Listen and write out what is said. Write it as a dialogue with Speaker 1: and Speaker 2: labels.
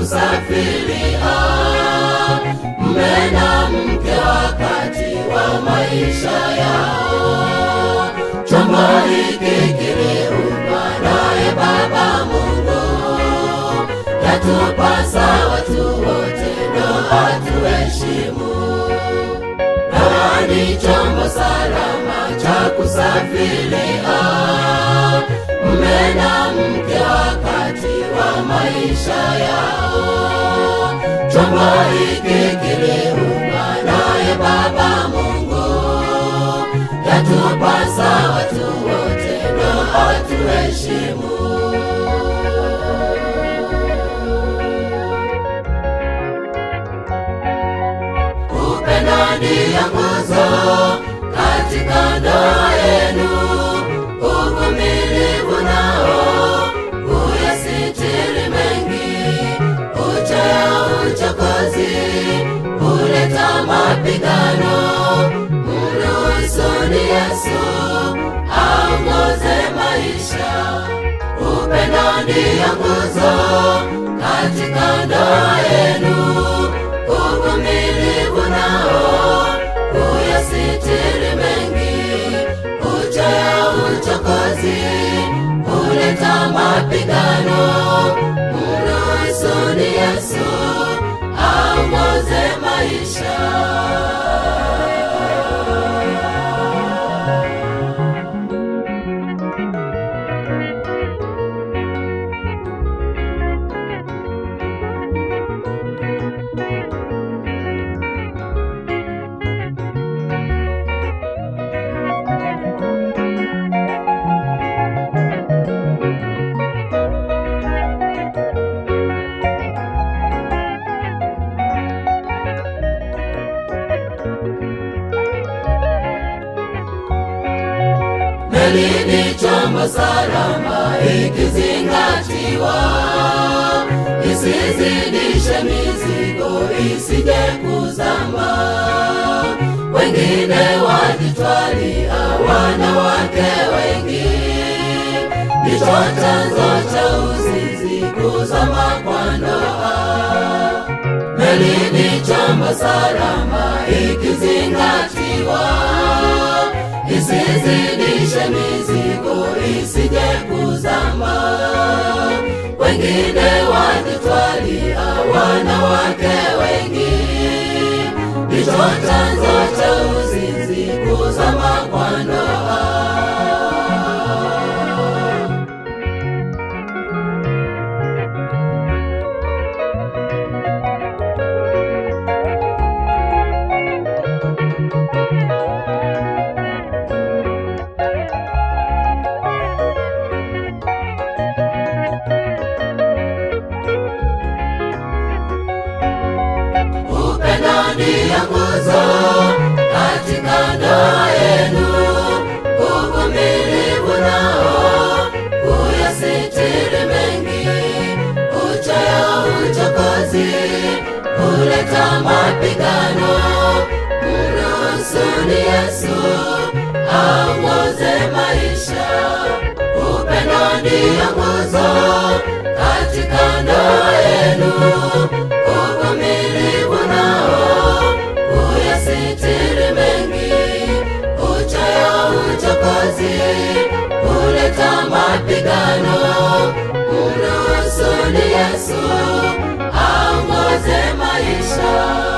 Speaker 1: kusafiria mume na mke wakati wa maisha yao. Chombo hiki kiliundwa naye Baba Mungu, yatupasa watu wote ndoa tuheshimu. Ndoa ni chombo salama cha kusafiria mume na mke wakati wa maisha yao. Chombo hiki kiliundwa naye Baba Mungu, yatupasa watu wote ndoa tuheshimu. Upendo ndiyo nguzo katika ndoa yenu, uvumilivu nao uyasitiri mengi. Uchoyo, uchokozi huleta mapigano. Mruhusuni Yesu aongoze maisha. Upendo ndiyo nguzo katika ndoa yenu, uvumilivu nao uyasitiri mengi. Uchoyo, uchokozi huleta mapigano. Mruhusuni Yesu aongoze maisha. Meli ni chombo salama ikizingatiwa, isizidishe mizigo isije kuzama. Wengine wajitwalia wanawake wengi, ndicho chanzo cha uzinzi, kuzama kwa ndoa. Meli ni chombo salama ikizingatiwa, isizidishe mizigo isije kuzama. Wengine wajitwalia wanawake wengi, ndicho chanzo cha uzinzi, kuzama kwa ndoa. Ndiyo nguzo katika ndoa yenu, uvumilivu nao uyasitiri mengi. Uchoyo, uchokozi huleta mapigano. Mruhusuni Yesu aongoze maisha. Upendo ndiyo nguzo katika ndoa yenu, uvumilivu nao uyasitiri mengi. Uchoyo, uchokozi huleta mapigano. Mruhusuni Yesu aongoze maisha.